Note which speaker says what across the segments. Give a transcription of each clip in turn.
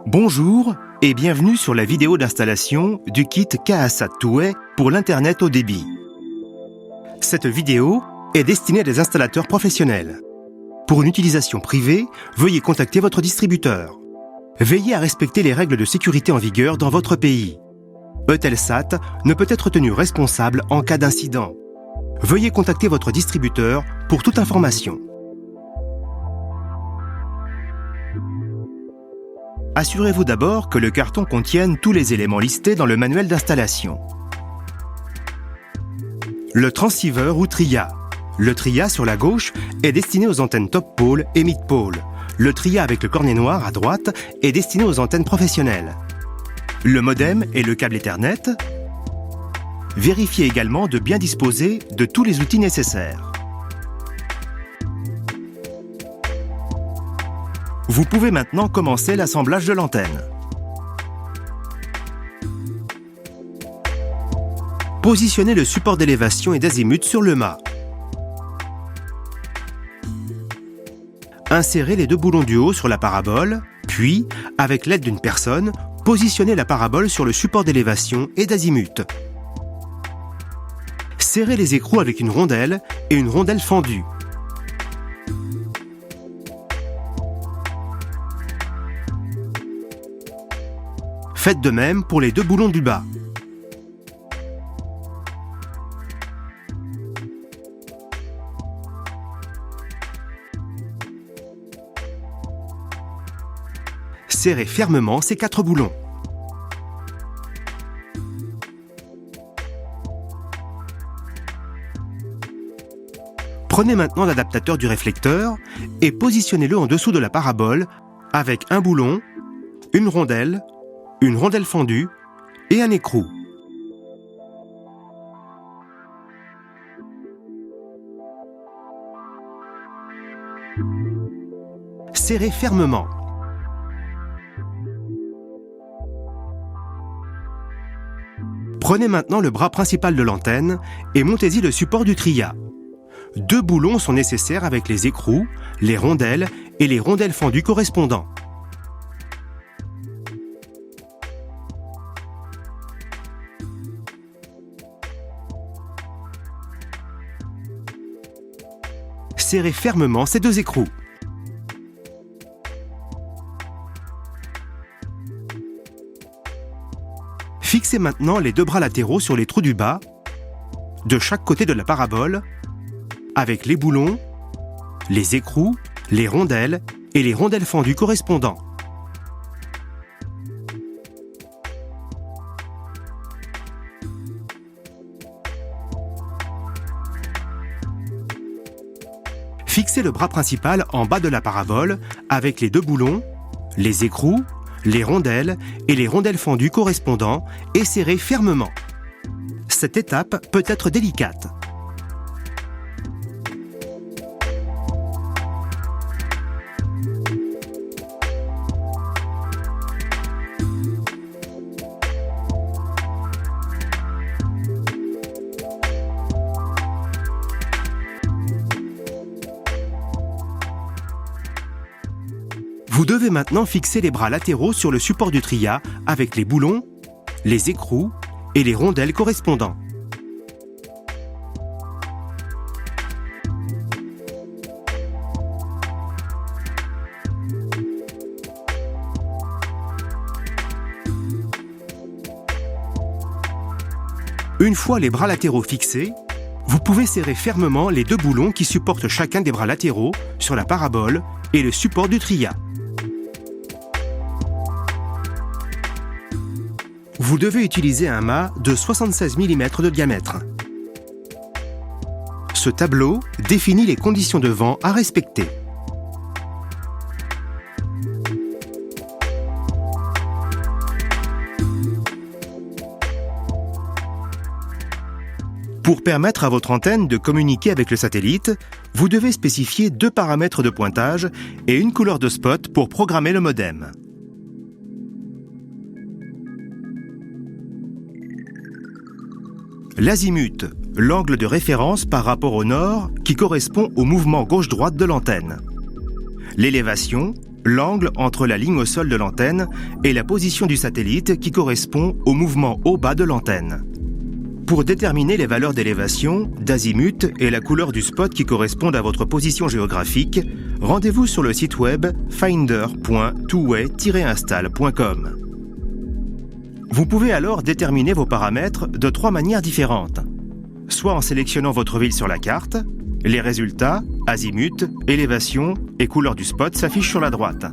Speaker 1: Bonjour et bienvenue sur la vidéo d'installation du kit KASAT2WAY pour l'Internet haut débit. Cette vidéo est destinée à des installateurs professionnels. Pour une utilisation privée, veuillez contacter votre distributeur. Veillez à respecter les règles de sécurité en vigueur dans votre pays. Eutelsat ne peut être tenu responsable en cas d'incident. Veuillez contacter votre distributeur pour toute information. Assurez-vous d'abord que le carton contienne tous les éléments listés dans le manuel d'installation. Le transceiver ou TRIA. Le TRIA sur la gauche est destiné aux antennes top pole et mid pole. Le TRIA avec le cornet noir à droite est destiné aux antennes professionnelles. Le modem et le câble Ethernet. Vérifiez également de bien disposer de tous les outils nécessaires. Vous pouvez maintenant commencer l'assemblage de l'antenne. Positionnez le support d'élévation et d'azimut sur le mât. Insérez les deux boulons du haut sur la parabole, puis, avec l'aide d'une personne, positionnez la parabole sur le support d'élévation et d'azimut. Serrez les écrous avec une rondelle et une rondelle fendue. Faites de même pour les deux boulons du bas. Serrez fermement ces 4 boulons. Prenez maintenant l'adaptateur du réflecteur et positionnez-le en dessous de la parabole avec un boulon, une rondelle fendue et un écrou. Serrez fermement. Prenez maintenant le bras principal de l'antenne et montez-y le support du TRIA. 2 boulons sont nécessaires avec les écrous, les rondelles et les rondelles fendues correspondants. Serrez fermement ces 2 écrous. Fixez maintenant les 2 bras latéraux sur les trous du bas, de chaque côté de la parabole, avec les boulons, les écrous, les rondelles et les rondelles fendues correspondants. Fixez le bras principal en bas de la parabole avec les 2 boulons, les écrous, les rondelles et les rondelles fendues correspondants et serrez fermement. Cette étape peut être délicate. Vous devez maintenant fixer les bras latéraux sur le support du TRIA avec les boulons, les écrous et les rondelles correspondants. Une fois les bras latéraux fixés, vous pouvez serrer fermement les 2 boulons qui supportent chacun des bras latéraux sur la parabole et le support du TRIA. Vous devez utiliser un mât de 76 mm de diamètre. Ce tableau définit les conditions de vent à respecter. Pour permettre à votre antenne de communiquer avec le satellite, vous devez spécifier 2 paramètres de pointage et une couleur de spot pour programmer le modem. L'azimut, l'angle de référence par rapport au nord qui correspond au mouvement gauche-droite de l'antenne. L'élévation, l'angle entre la ligne au sol de l'antenne et la position du satellite qui correspond au mouvement haut-bas de l'antenne. Pour déterminer les valeurs d'élévation, d'azimut et la couleur du spot qui correspondent à votre position géographique, rendez-vous sur le site web finder.tway-install.com. Vous pouvez alors déterminer vos paramètres de 3 manières différentes. Soit en sélectionnant votre ville sur la carte, les résultats, azimut, élévation et couleur du spot s'affichent sur la droite.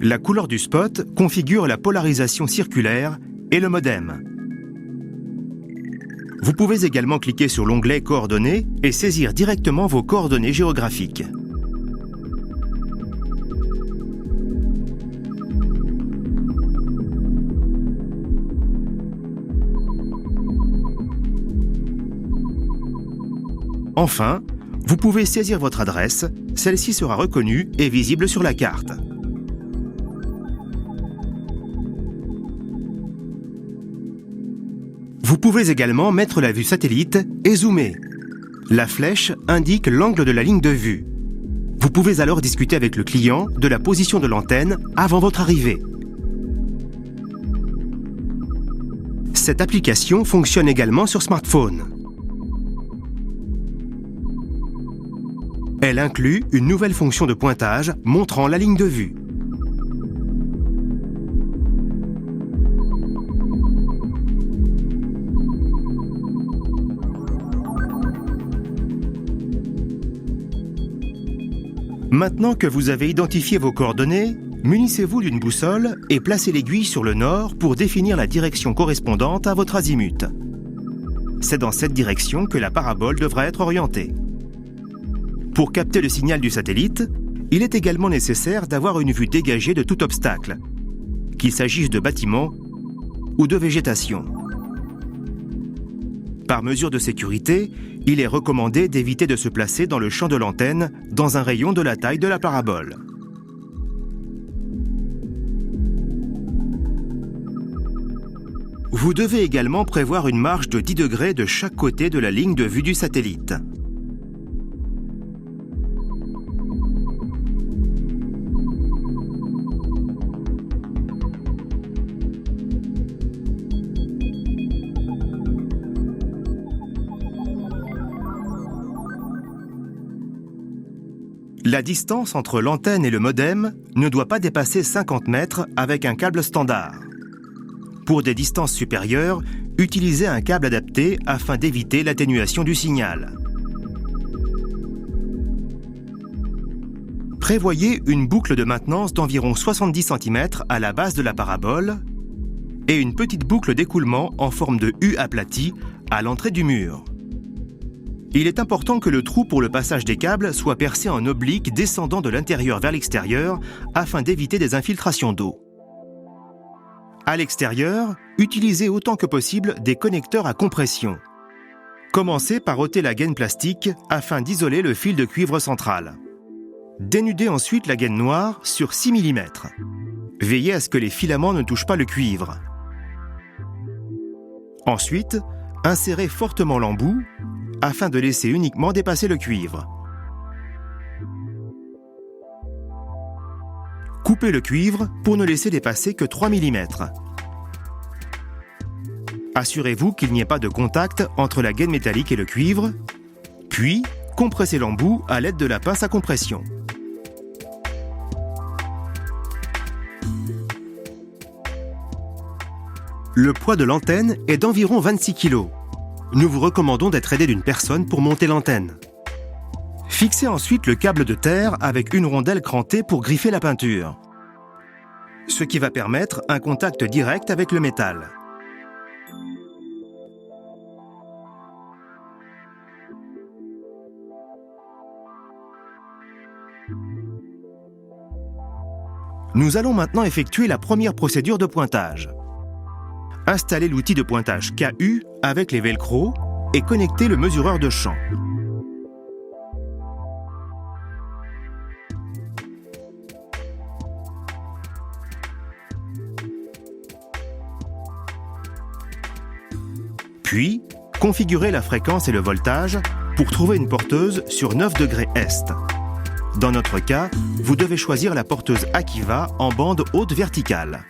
Speaker 1: La couleur du spot configure la polarisation circulaire et le modem. Vous pouvez également cliquer sur l'onglet Coordonnées et saisir directement vos coordonnées géographiques. Enfin, vous pouvez saisir votre adresse, celle-ci sera reconnue et visible sur la carte. Vous pouvez également mettre la vue satellite et zoomer. La flèche indique l'angle de la ligne de vue. Vous pouvez alors discuter avec le client de la position de l'antenne avant votre arrivée. Cette application fonctionne également sur smartphone. Elle inclut une nouvelle fonction de pointage montrant la ligne de vue. Maintenant que vous avez identifié vos coordonnées, munissez-vous d'une boussole et placez l'aiguille sur le nord pour définir la direction correspondante à votre azimut. C'est dans cette direction que la parabole devra être orientée. Pour capter le signal du satellite, il est également nécessaire d'avoir une vue dégagée de tout obstacle, qu'il s'agisse de bâtiments ou de végétation. Par mesure de sécurité, il est recommandé d'éviter de se placer dans le champ de l'antenne dans un rayon de la taille de la parabole. Vous devez également prévoir une marge de 10 degrés de chaque côté de la ligne de vue du satellite. La distance entre l'antenne et le modem ne doit pas dépasser 50 mètres avec un câble standard. Pour des distances supérieures, utilisez un câble adapté afin d'éviter l'atténuation du signal. Prévoyez une boucle de maintenance d'environ 70 cm à la base de la parabole et une petite boucle d'écoulement en forme de U aplati à l'entrée du mur. Il est important que le trou pour le passage des câbles soit percé en oblique descendant de l'intérieur vers l'extérieur afin d'éviter des infiltrations d'eau. À l'extérieur, utilisez autant que possible des connecteurs à compression. Commencez par ôter la gaine plastique afin d'isoler le fil de cuivre central. Dénudez ensuite la gaine noire sur 6 mm. Veillez à ce que les filaments ne touchent pas le cuivre. Ensuite, insérez fortement l'embout afin de laisser uniquement dépasser le cuivre. Coupez le cuivre pour ne laisser dépasser que 3 mm. Assurez-vous qu'il n'y ait pas de contact entre la gaine métallique et le cuivre, puis compressez l'embout à l'aide de la pince à compression. Le poids de l'antenne est d'environ 26 kg. Nous vous recommandons d'être aidé d'une personne pour monter l'antenne. Fixez ensuite le câble de terre avec une rondelle crantée pour griffer la peinture, ce qui va permettre un contact direct avec le métal. Nous allons maintenant effectuer la première procédure de pointage. Installez l'outil de pointage KU avec les velcro et connectez le mesureur de champ. Puis, configurez la fréquence et le voltage pour trouver une porteuse sur 9 degrés Est. Dans notre cas, vous devez choisir la porteuse Akiva en bande haute verticale.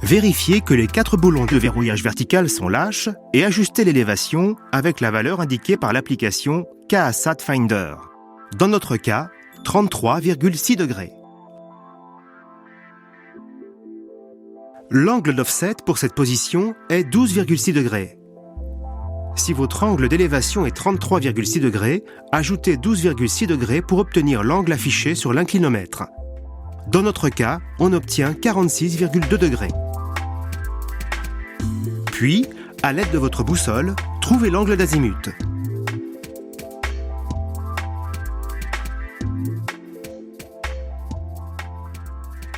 Speaker 1: Vérifiez que les 4 boulons de verrouillage vertical sont lâches et ajustez l'élévation avec la valeur indiquée par l'application KASAT Finder. Dans notre cas, 33,6 degrés. L'angle d'offset pour cette position est 12,6 degrés. Si votre angle d'élévation est 33,6 degrés, ajoutez 12,6 degrés pour obtenir l'angle affiché sur l'inclinomètre. Dans notre cas, on obtient 46,2 degrés. Puis, à l'aide de votre boussole, trouvez l'angle d'azimut.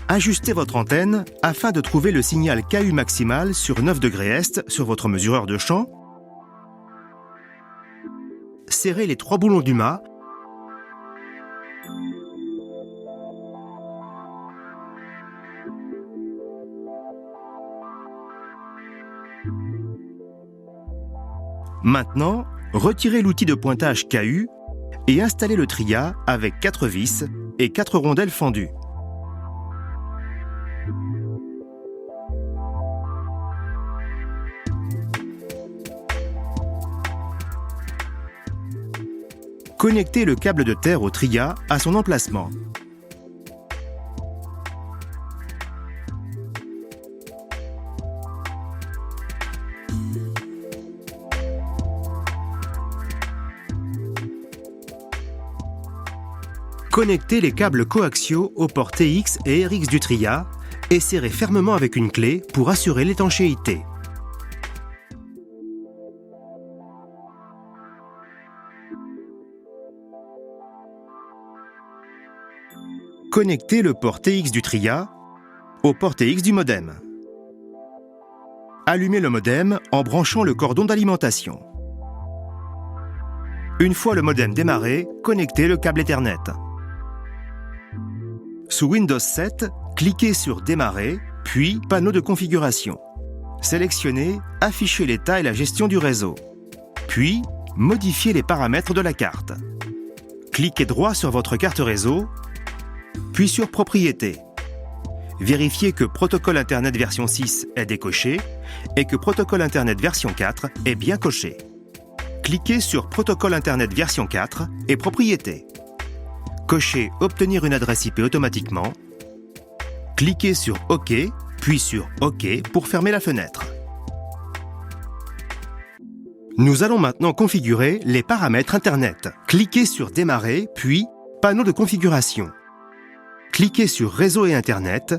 Speaker 1: Ajustez votre antenne afin de trouver le signal KU maximal sur 9 degrés Est sur votre mesureur de champ. Serrez les 3 boulons du mât. Maintenant, retirez l'outil de pointage KU et installez le tria avec 4 vis et 4 rondelles fendues. Connectez le câble de terre au tria à son emplacement. Connectez les câbles coaxiaux aux ports TX et RX du tria et serrez fermement avec une clé pour assurer l'étanchéité. Connectez le port TX du tria au port TX du modem. Allumez le modem en branchant le cordon d'alimentation. Une fois le modem démarré, connectez le câble Ethernet. Sous Windows 7, cliquez sur Démarrer, puis Panneau de configuration. Sélectionnez Afficher l'état et la gestion du réseau. Puis, modifiez les paramètres de la carte. Cliquez droit sur votre carte réseau, puis sur Propriétés. Vérifiez que Protocole Internet version 6 est décoché et que Protocole Internet version 4 est bien coché. Cliquez sur Protocole Internet version 4 et Propriétés. Cochez Obtenir une adresse IP automatiquement. Cliquez sur OK, puis sur OK pour fermer la fenêtre. Nous allons maintenant configurer les paramètres Internet. Cliquez sur Démarrer, puis Panneau de configuration. Cliquez sur Réseau et Internet,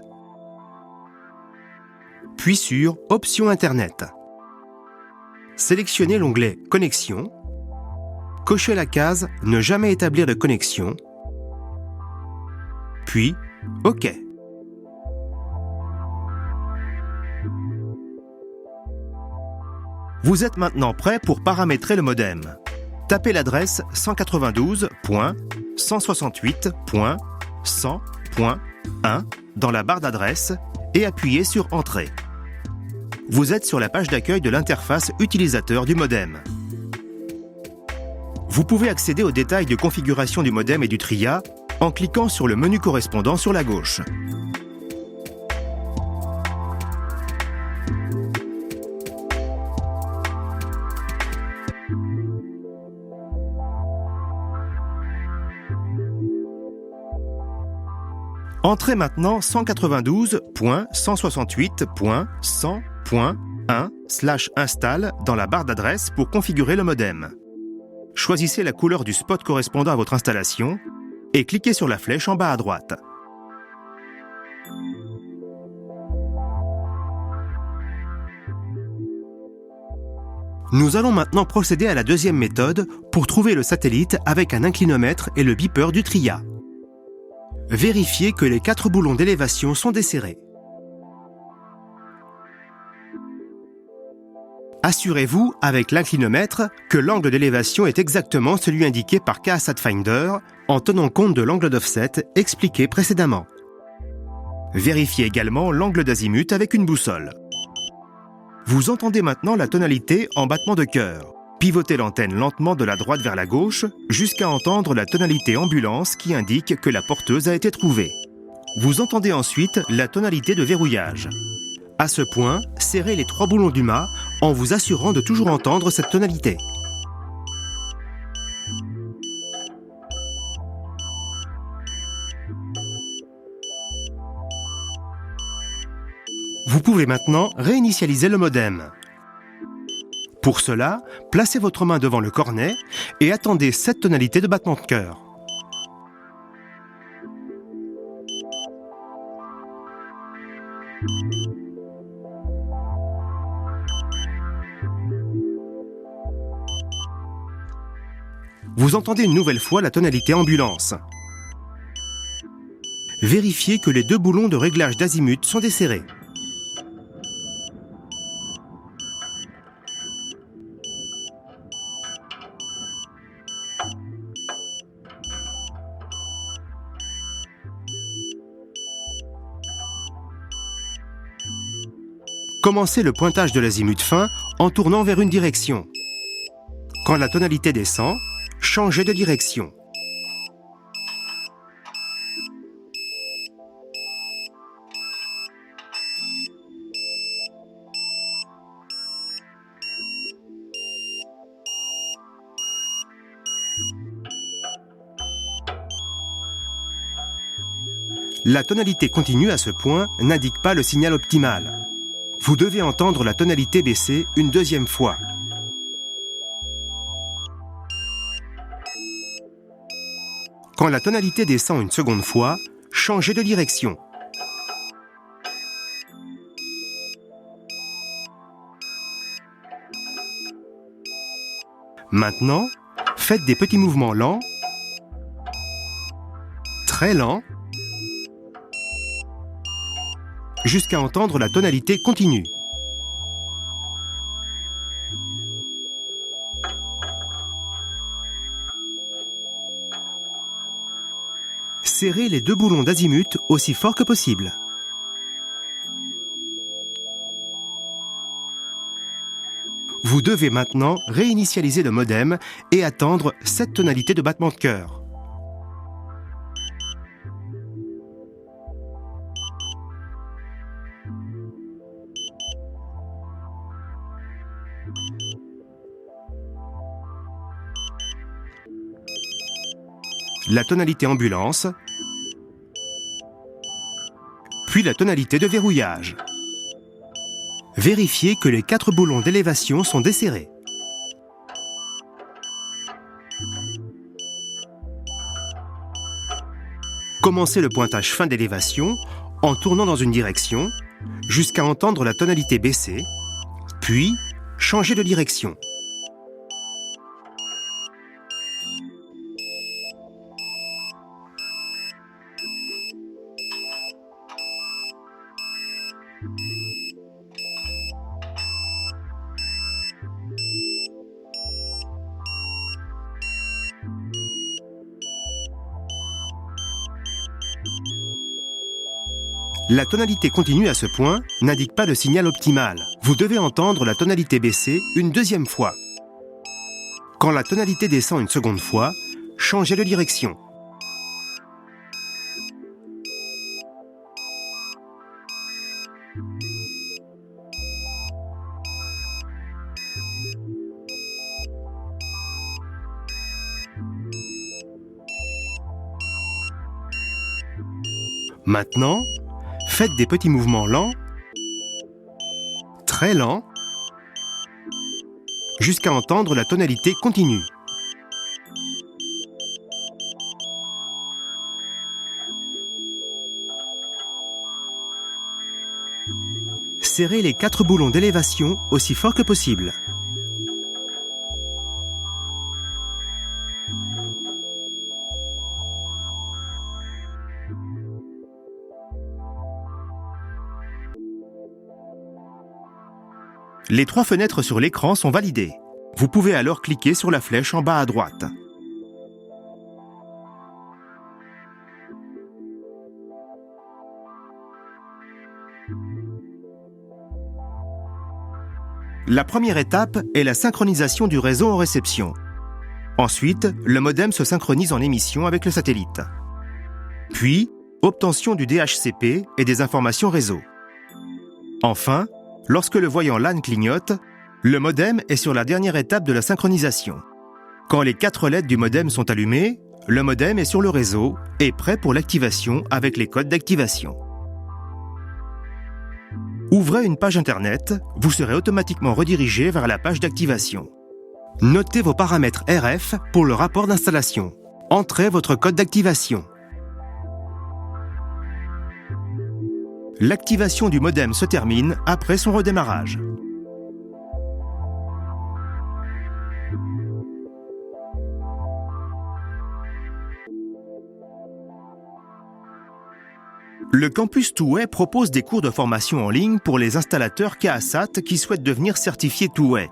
Speaker 1: puis sur Options Internet. Sélectionnez l'onglet Connexion. Cochez la case Ne jamais établir de connexion. Puis OK. Vous êtes maintenant prêt pour paramétrer le modem. Tapez l'adresse 192.168.100.1 dans la barre d'adresse et appuyez sur Entrée. Vous êtes sur la page d'accueil de l'interface utilisateur du modem. Vous pouvez accéder aux détails de configuration du modem et du tria en cliquant sur le menu correspondant sur la gauche. Entrez maintenant 192.168.100.1/install dans la barre d'adresse pour configurer le modem. Choisissez la couleur du spot correspondant à votre installation et cliquez sur la flèche en bas à droite. Nous allons maintenant procéder à la deuxième méthode pour trouver le satellite avec un inclinomètre et le beeper du tria. Vérifiez que les 4 boulons d'élévation sont desserrés. Assurez-vous, avec l'inclinomètre, que l'angle d'élévation est exactement celui indiqué par KASAT Finder en tenant compte de l'angle d'offset expliqué précédemment. Vérifiez également l'angle d'azimut avec une boussole. Vous entendez maintenant la tonalité en battement de cœur. Pivotez l'antenne lentement de la droite vers la gauche jusqu'à entendre la tonalité ambulance qui indique que la porteuse a été trouvée. Vous entendez ensuite la tonalité de verrouillage. À ce point, serrez les 3 boulons du mât en vous assurant de toujours entendre cette tonalité. Vous pouvez maintenant réinitialiser le modem. Pour cela, placez votre main devant le cornet et attendez cette tonalité de battement de cœur. Vous entendez une nouvelle fois la tonalité ambulance. Vérifiez que les 2 boulons de réglage d'azimut sont desserrés. Commencez le pointage de l'azimut fin en tournant vers une direction. Quand la tonalité descend, changez de direction. La tonalité continue à ce point n'indique pas le signal optimal. Vous devez entendre la tonalité baisser une 2e fois. Quand la tonalité descend une 2e fois, changez de direction. Maintenant, faites des petits mouvements lents, très lents, jusqu'à entendre la tonalité continue. Serrez les 2 boulons d'azimut aussi fort que possible. Vous devez maintenant réinitialiser le modem et attendre cette tonalité de battement de cœur. La tonalité ambulance, puis la tonalité de verrouillage. Vérifiez que les 4 boulons d'élévation sont desserrés. Commencez le pointage fin d'élévation en tournant dans une direction jusqu'à entendre la tonalité baisser, puis changez de direction. La tonalité continue à ce point n'indique pas le signal optimal. Vous devez entendre la tonalité baisser une 2e fois. Quand la tonalité descend une 2e fois, changez de direction. Maintenant, faites des petits mouvements lents, très lents, jusqu'à entendre la tonalité continue. Serrez les 4 boulons d'élévation aussi fort que possible. Les 3 fenêtres sur l'écran sont validées. Vous pouvez alors cliquer sur la flèche en bas à droite. La première étape est la synchronisation du réseau en réception. Ensuite, le modem se synchronise en émission avec le satellite. Puis, obtention du DHCP et des informations réseau. Enfin, lorsque le voyant LAN clignote, le modem est sur la dernière étape de la synchronisation. Quand les 4 LED du modem sont allumées, le modem est sur le réseau et prêt pour l'activation avec les codes d'activation. Ouvrez une page Internet, vous serez automatiquement redirigé vers la page d'activation. Notez vos paramètres RF pour le rapport d'installation. Entrez votre code d'activation. L'activation du modem se termine après son redémarrage. Le campus Touet propose des cours de formation en ligne pour les installateurs KASAT qui souhaitent devenir certifiés Touet.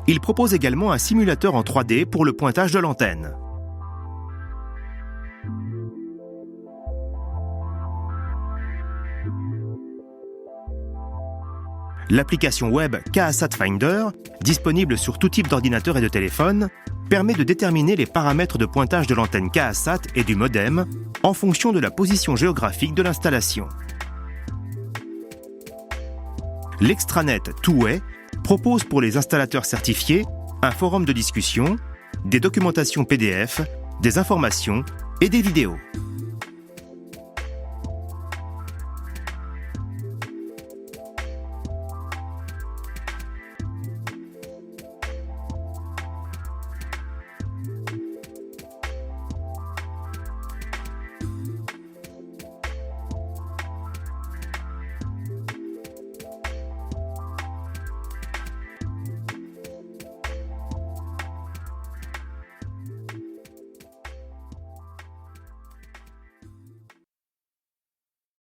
Speaker 1: Il propose également un simulateur en 3D pour le pointage de l'antenne. L'application web KASAT Finder, disponible sur tout type d'ordinateur et de téléphone, permet de déterminer les paramètres de pointage de l'antenne KASAT et du modem en fonction de la position géographique de l'installation. L'extranet Touet propose pour les installateurs certifiés un forum de discussion, des documentations PDF, des informations et des vidéos.